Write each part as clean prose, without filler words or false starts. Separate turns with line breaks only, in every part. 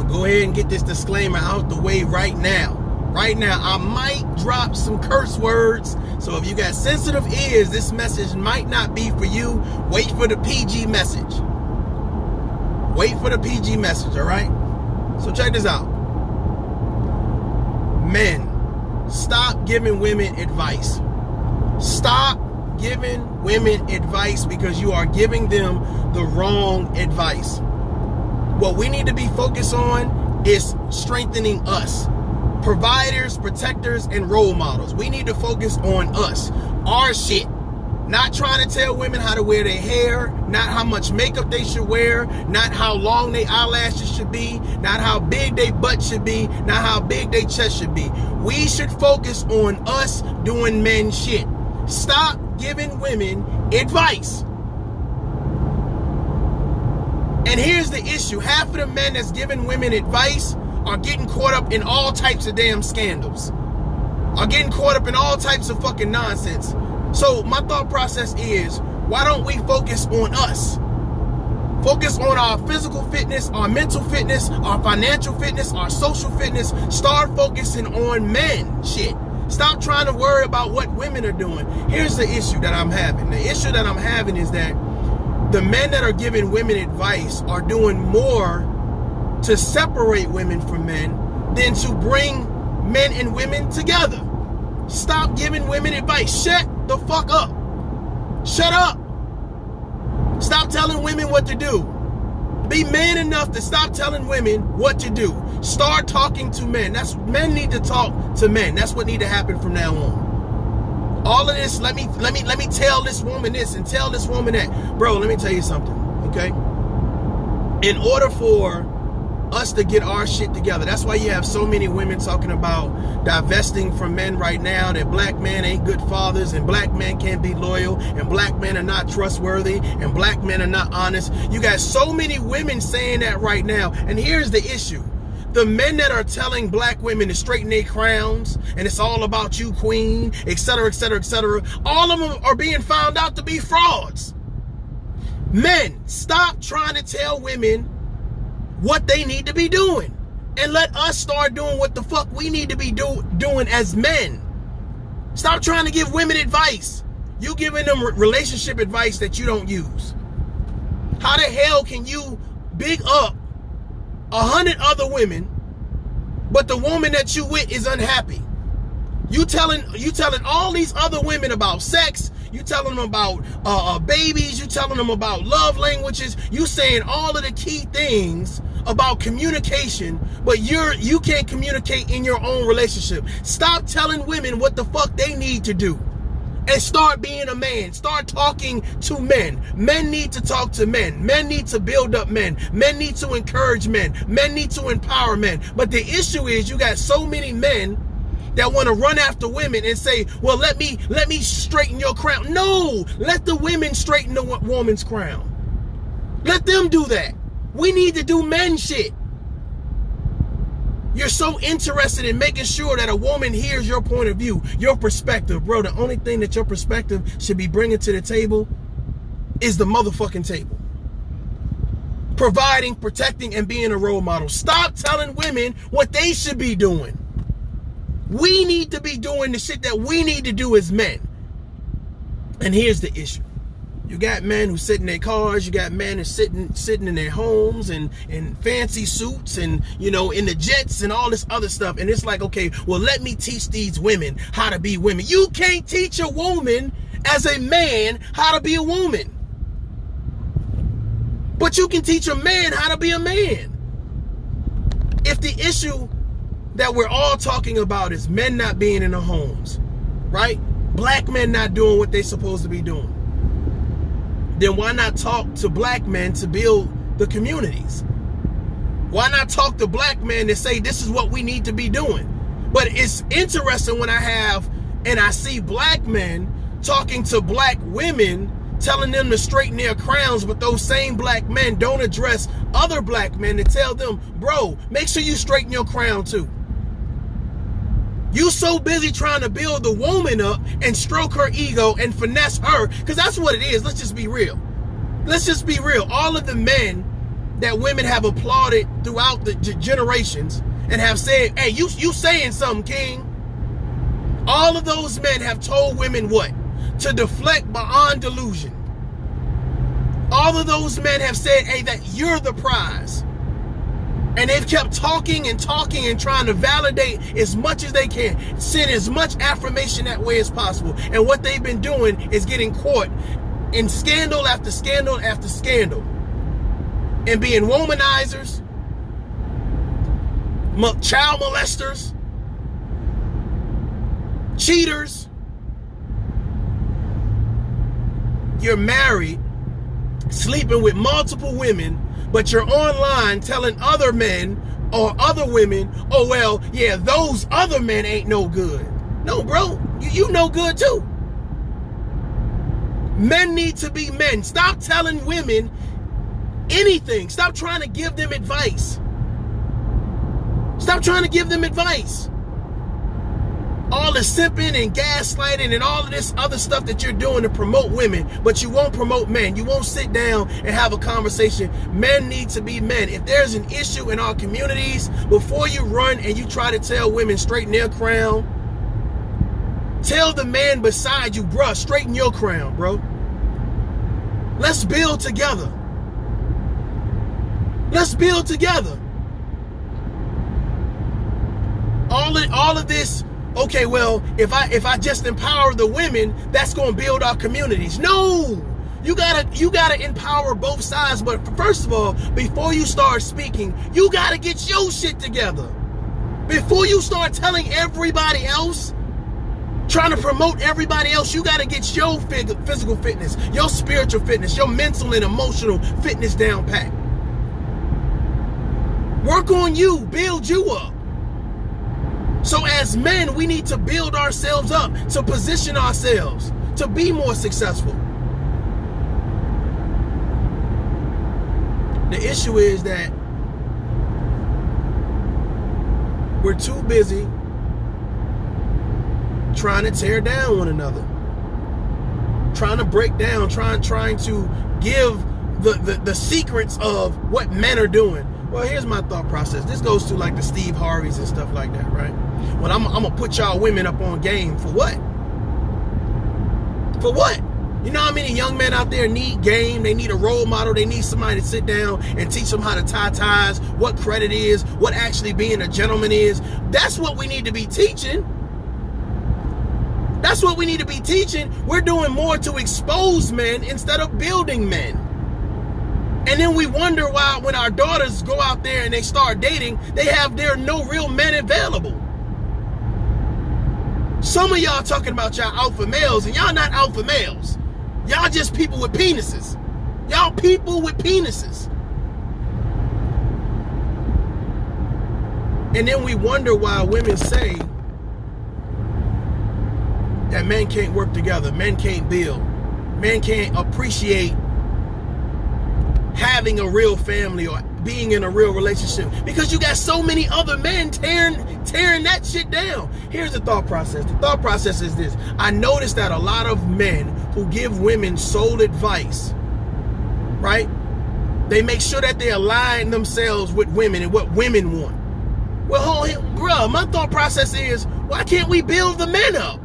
go ahead and get this disclaimer out the way right now. Right now, I might drop some curse words. So if you got sensitive ears, this message might not be for you. Wait for the PG message. Wait for the PG message, all right? So check this out. Men, stop giving women advice. Stop giving women advice because you are giving them the wrong advice. What we need to be focused on is strengthening us. Providers, protectors, and role models. We need to focus on us, our shit. Not trying to tell women how to wear their hair, not how much makeup they should wear, not how long their eyelashes should be, not how big their butt should be, not how big their chest should be. We should focus on us doing men shit. Stop giving women advice. And here's the issue. Half of the men that's giving women advice are getting caught up in all types of damn scandals. Are getting caught up in all types of fucking nonsense. So my thought process is, why don't we focus on us? Focus on our physical fitness, our mental fitness, our financial fitness, our social fitness. Start focusing on men shit. Stop trying to worry about what women are doing. Here's the issue that I'm having. The issue that I'm having is that the men that are giving women advice are doing more to separate women from men than to bring men and women together. Stop giving women advice. Shut the fuck up. Shut up. Stop telling women what to do. Be man enough to stop telling women what to do. Start talking to men. Men need to talk to men. That's what need to happen from now on. All of this, let me tell this woman this and tell this woman that. Bro, let me tell you something, okay? In order for us to get our shit together. That's why you have so many women talking about divesting from men right now, that black men ain't good fathers, and black men can't be loyal, and black men are not trustworthy, and black men are not honest. You got so many women saying that right now. And here's the issue. The men that are telling black women to straighten their crowns, and it's all about you, queen, etc., etc., etc., all of them are being found out to be frauds. Men, stop trying to tell women what they need to be doing, and let us start doing what the fuck we need to be doing as men. Stop trying to give women advice. You giving them relationship advice that you don't use. How the hell can you big up 100 other women, but the woman that you with is unhappy? You telling all these other women about sex. You telling them about babies. You telling them about love languages. You saying all of the key things about communication, but you can't communicate in your own relationship. Stop telling women what the fuck they need to do, and start being a man. Start talking to men. Men need to talk to men. Men need to build up men. Men need to encourage men. Men need to empower men. But the issue is, you got so many men that want to run after women and say, well, let me straighten your crown. No, let the women straighten the woman's crown. Let them do that. We need to do men shit. You're so interested in making sure that a woman hears your point of view, your perspective. Bro, the only thing that your perspective should be bringing to the table is the motherfucking table. Providing, protecting, and being a role model. Stop telling women what they should be doing. We need to be doing the shit that we need to do as men. And here's the issue. You got men who sit in their cars. You got men who sitting in their homes and in fancy suits and, you know, in the jets and all this other stuff. And it's like, okay, well, let me teach these women how to be women. You can't teach a woman as a man how to be a woman. But you can teach a man how to be a man. If the issue that we're all talking about is men not being in the homes, right? Black men not doing what they're supposed to be doing. Then why not talk to black men to build the communities? Why not talk to black men to say this is what we need to be doing? But it's interesting when I see black men talking to black women, telling them to straighten their crowns, but those same black men don't address other black men to tell them, bro, make sure you straighten your crown too. You so busy trying to build the woman up and stroke her ego and finesse her, because that's what it is. Let's just be real. Let's just be real. All of the men that women have applauded throughout the generations and have said, hey, you saying something, king. All of those men have told women what? To deflect beyond delusion. All of those men have said, hey, that you're the prize. And they've kept talking and talking and trying to validate as much as they can, send as much affirmation that way as possible. And what they've been doing is getting caught in scandal after scandal after scandal, and being womanizers, child molesters, cheaters. You're married, sleeping with multiple women, but you're online telling other men or other women, oh, well, yeah, those other men ain't no good. No, bro, you no good too. Men need to be men. Stop telling women anything. Stop trying to give them advice. Stop trying to give them advice. All the simping and gaslighting and all of this other stuff that you're doing to promote women, but you won't promote men. You won't sit down and have a conversation. Men need to be men. If there's an issue in our communities, before you run and you try to tell women straighten their crown, tell the man beside you, bruh, straighten your crown, bro. Let's build together. Let's build together. All of this, okay, well, if I just empower the women, that's going to build our communities. No, you gotta empower both sides. But first of all, before you start speaking, you gotta get your shit together. Before you start telling everybody else, trying to promote everybody else, you gotta get your physical fitness, your spiritual fitness, your mental and emotional fitness down pat. Work on you, build you up. So as men, we need to build ourselves up, to position ourselves, to be more successful. The issue is that we're too busy trying to tear down one another, trying to break down, trying to give the secrets of what men are doing. Well, here's my thought process. This goes to like the Steve Harveys and stuff like that, right? Well, I'm gonna put y'all women up on game for what? For what? You know how many young men out there need game? They need a role model. They need somebody to sit down and teach them how to tie ties, what credit is, what actually being a gentleman is. That's what we need to be teaching. That's what we need to be teaching. We're doing more to expose men instead of building men. And then we wonder why when our daughters go out there and they start dating, there are no real men available. Some of y'all talking about y'all alpha males, and y'all not alpha males. Y'all just people with penises. Y'all people with penises. And then we wonder why women say that men can't work together, men can't build, men can't appreciate having a real family or being in a real relationship, because you got so many other men tearing that shit down. Here's the thought process. The thought process is this. I noticed that a lot of men who give women soul advice, right? They make sure that they align themselves with women and what women want. Well, bruh, my thought process is, why can't we build the men up?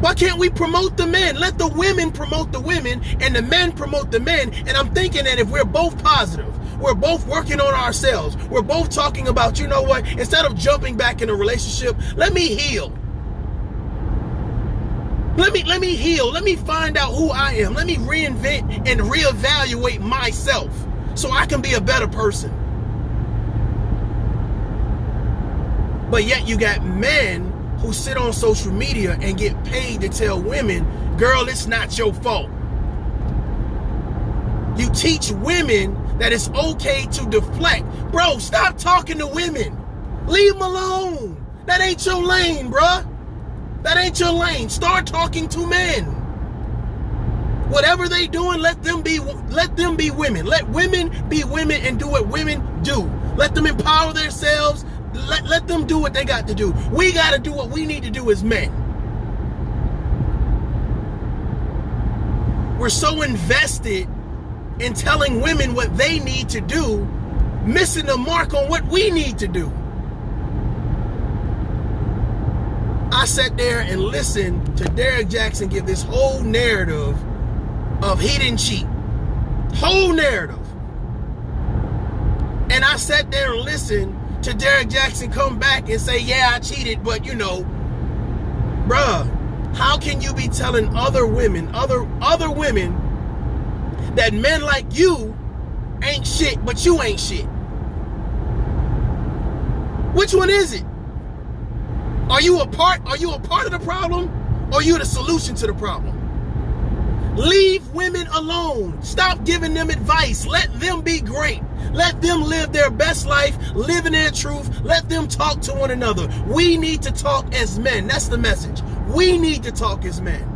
Why can't we promote the men? Let the women promote the women and the men promote the men. And I'm thinking that if we're both positive, we're both working on ourselves, we're both talking about, you know what, instead of jumping back in a relationship, let me heal. Let me heal. Let me find out who I am. Let me reinvent and reevaluate myself so I can be a better person. But yet you got men who sit on social media and get paid to tell women, girl, it's not your fault. You teach women that it's okay to deflect. Bro, stop talking to women. Leave them alone. That ain't your lane, bruh. That ain't your lane. Start talking to men. Whatever they doing, let them be women. Let women be women and do what women do. Let them empower themselves. Let them do what they got to do. We got to do what we need to do as men. We're so invested in telling women what they need to do, missing the mark on what we need to do. I sat there and listened to Derrick Jackson give this whole narrative of he didn't cheat. Whole narrative. And I sat there and listened to Derrick Jackson come back and say, yeah, I cheated, but you know, bruh, how can you be telling other women that men like you ain't shit, but you ain't shit? Which one is it? Are you a part of the problem, or are you the solution to the problem? Leave women alone. Stop giving them advice. Let them be great. Let them live their best life, live in their truth. Let them talk to one another. We need to talk as men. That's the message. We need to talk as men.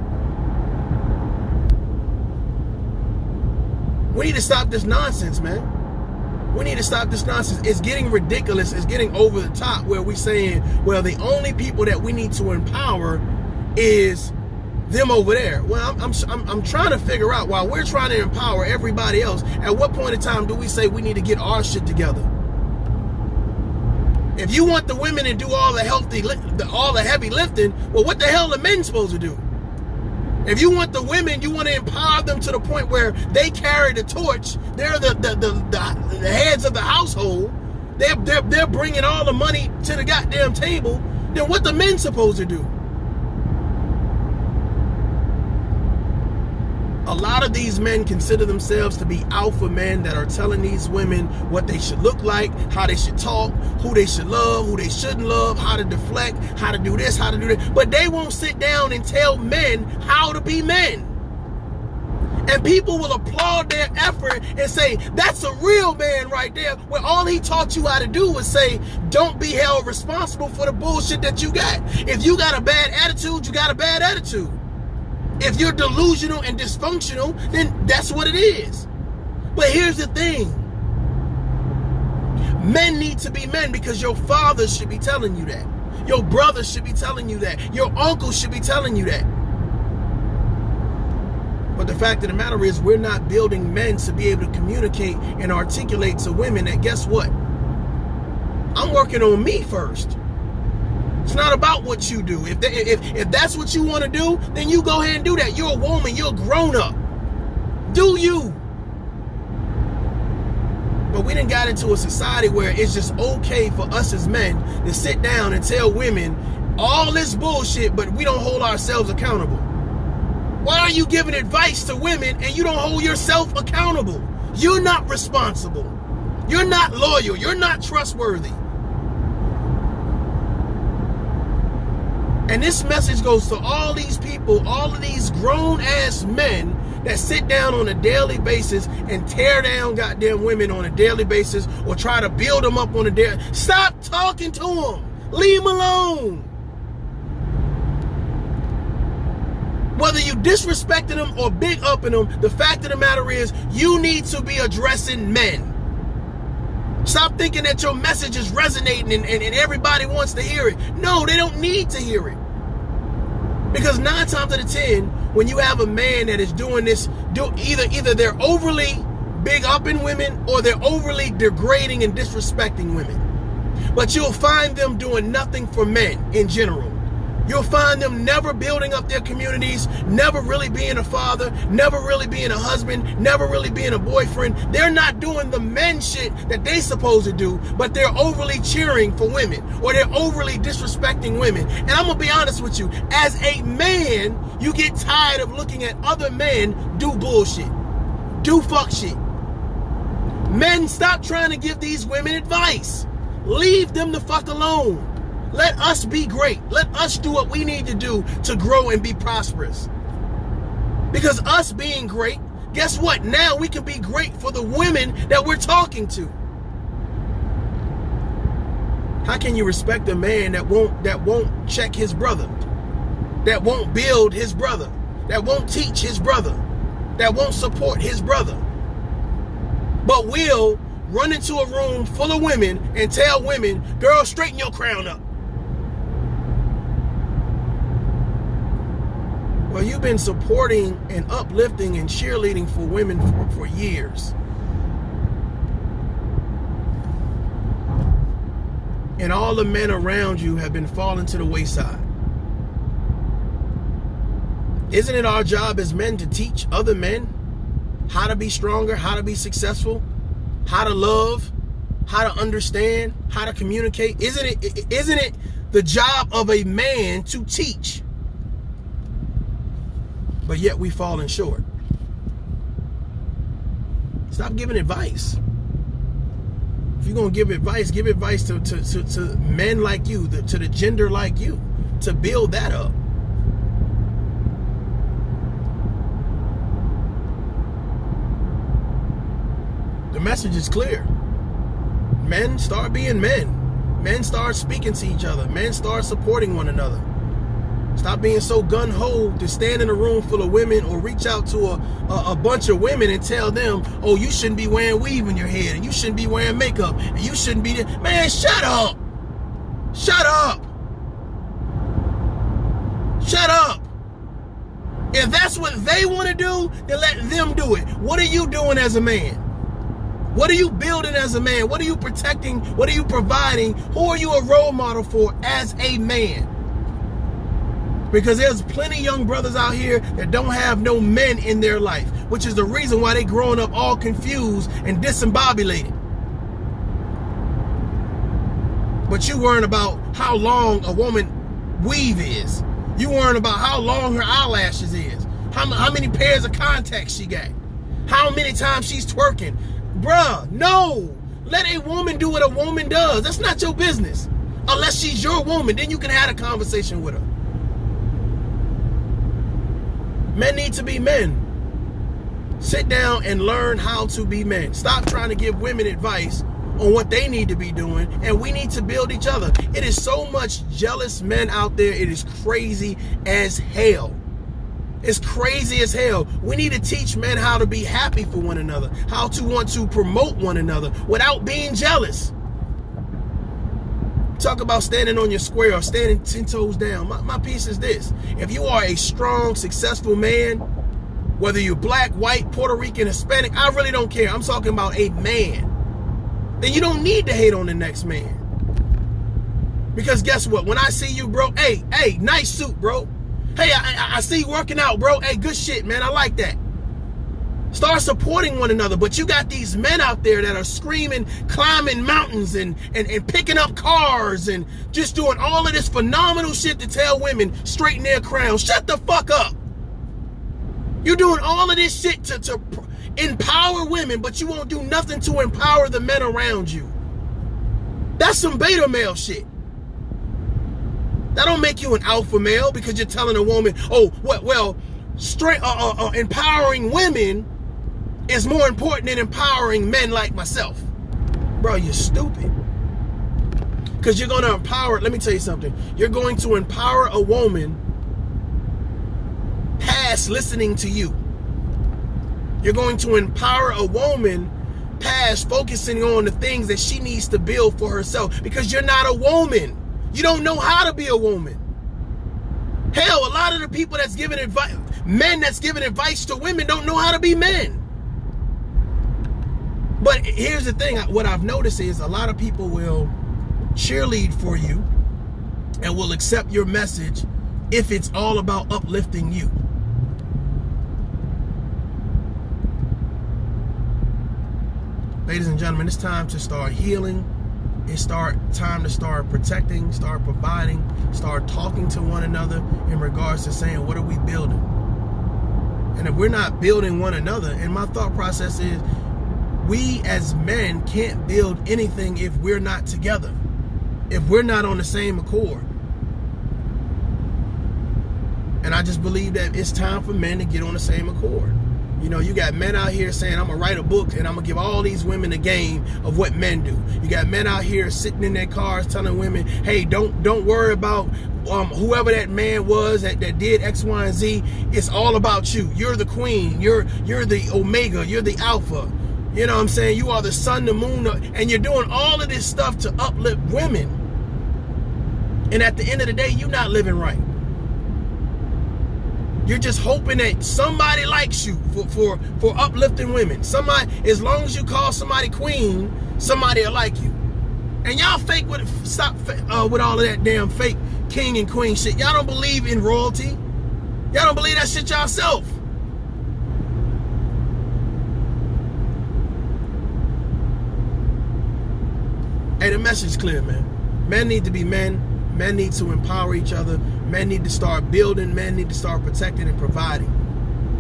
We need to stop this nonsense, man. We need to stop this nonsense. It's getting ridiculous. It's getting over the top where we're saying, well, the only people that we need to empower is them over there. Well, I'm trying to figure out, while we're trying to empower everybody else, at what point in time do we say we need to get our shit together? If you want the women to do all the heavy lifting, well, what the hell are men supposed to do? If you want the women, you want to empower them to the point where they carry the torch. They're the heads of the household. They're bringing all the money to the goddamn table. Then what the men supposed to do? A lot of these men consider themselves to be alpha men that are telling these women what they should look like, how they should talk, who they should love, who they shouldn't love, how to deflect, how to do this, how to do that. But they won't sit down and tell men how to be men. And people will applaud their effort and say, that's a real man right there, when all he taught you how to do was say, don't be held responsible for the bullshit that you got. If you got a bad attitude, you got a bad attitude. If you're delusional and dysfunctional, then that's what it is. But here's the thing. Men need to be men because your father should be telling you that. Your brother should be telling you that. Your uncle should be telling you that. But the fact of the matter is, we're not building men to be able to communicate and articulate to women that, guess what? I'm working on me first. It's not about what you do. If that's what you want to do, then you go ahead and do that. You're a woman. You're a grown-up. Do you? But we done got into a society where it's just okay for us as men to sit down and tell women all this bullshit, but we don't hold ourselves accountable. Why are you giving advice to women and you don't hold yourself accountable? You're not responsible. You're not loyal. You're not trustworthy. And this message goes to all these people, all of these grown-ass men that sit down on a daily basis and tear down goddamn women on a daily basis or try to build them up on a daily. Stop talking to them. Leave them alone. Whether you disrespecting them or big upping them, the fact of the matter is you need to be addressing men. Stop thinking that your message is resonating and everybody wants to hear it. No, they don't need to hear it. Because 9 times out of 10, when you have a man that is doing this, either they're overly big upping women or they're overly degrading and disrespecting women. But you'll find them doing nothing for men in general. You'll find them never building up their communities, never really being a father, never really being a husband, never really being a boyfriend. They're not doing the men shit that they supposed to do, but they're overly cheering for women or they're overly disrespecting women. And I'm going to be honest with you, as a man, you get tired of looking at other men do bullshit, do fuck shit. Men, stop trying to give these women advice. Leave them the fuck alone. Let us be great. Let us do what we need to do to grow and be prosperous. Because us being great, guess what? Now we can be great for the women that we're talking to. How can you respect a man that won't check his brother, that won't build his brother, that won't teach his brother, that won't support his brother, but will run into a room full of women and tell women, girl, straighten your crown up? But you've been supporting and uplifting and cheerleading for women for years. And all the men around you have been falling to the wayside. Isn't it our job as men to teach other men how to be stronger, how to be successful, how to love, how to understand, how to communicate? Isn't it the job of a man to teach? But yet we falling short. Stop giving advice. If you're gonna give advice to men like you, to the gender like you, to build that up. The message is clear. Men start being men. Men start speaking to each other. Men start supporting one another. Stop being so gun-ho to stand in a room full of women or reach out to a bunch of women and tell them, oh, you shouldn't be wearing weave in your head and you shouldn't be wearing makeup and you shouldn't be... Man, shut up. Shut up. Shut up. If that's what they want to do, then let them do it. What are you doing as a man? What are you building as a man? What are you protecting? What are you providing? Who are you a role model for as a man? Because there's plenty of young brothers out here that don't have no men in their life, which is the reason why they growing up all confused and discombobulated. But you worrying about how long a woman weave is. You worrying about how long her eyelashes is. How many pairs of contacts she got. How many times she's twerking. Bruh, no. Let a woman do what a woman does. That's not your business. Unless she's your woman, then you can have a conversation with her. Men need to be men. Sit down and learn how to be men. Stop trying to give women advice on what they need to be doing, and we need to build each other. It is so much jealous men out there. It is crazy as hell. It's crazy as hell. We need to teach men how to be happy for one another, how to want to promote one another without being jealous. Talk about standing on your square or standing 10 toes down. My piece is this. If you are a strong, successful man, whether you're black, white, Puerto Rican, Hispanic, I really don't care. I'm talking about a man. Then you don't need to hate on the next man. Because guess what? When I see you, bro, hey, nice suit, bro. Hey, I see you working out, bro. Hey, good shit, man. I like that. Start supporting one another. But you got these men out there that are screaming, climbing mountains and picking up cars and just doing all of this phenomenal shit to tell women straighten their crowns. Shut the fuck up. You're doing all of this shit to empower women, but you won't do nothing to empower the men around you. That's some beta male shit. That don't make you an alpha male because you're telling a woman, oh, well, empowering women is more important than empowering men like myself. Bro, you're stupid. Because you're going to empower, let me tell you something. You're going to empower a woman past listening to you. You're going to empower a woman past focusing on the things that she needs to build for herself, because you're not a woman. You don't know how to be a woman. Hell, a lot of the people that's giving advice, men that's giving advice to women, don't know how to be men. But here's the thing. What I've noticed is a lot of people will cheerlead for you and will accept your message if it's all about uplifting you. Ladies and gentlemen, it's time to start healing. It's time to start protecting, start providing, start talking to one another in regards to saying, what are we building? And if we're not building one another, and my thought process is, we as men can't build anything if we're not together, if we're not on the same accord. And I just believe that it's time for men to get on the same accord. You know, you got men out here saying, I'm going to write a book and I'm going to give all these women a game of what men do. You got men out here sitting in their cars telling women, hey, don't worry about whoever that man was that did X, Y, and Z. It's all about you. You're the queen. You're the omega. You're the alpha. You know what I'm saying? You are the sun, the moon, and you're doing all of this stuff to uplift women. And at the end of the day, you're not living right. You're just hoping that somebody likes you for uplifting women. Somebody, as long as you call somebody queen, somebody will like you. And y'all fake stop with all of that damn fake king and queen shit. Y'all don't believe in royalty. Y'all don't believe that shit yourself. Hey, the message is clear, man. Men need to be men. Men need to empower each other. Men need to start building. Men need to start protecting and providing.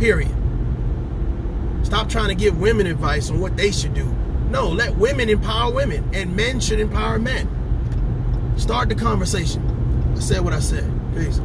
Period. Stop trying to give women advice on what they should do. No, let women empower women, and men should empower men. Start the conversation. I said what I said. Peace.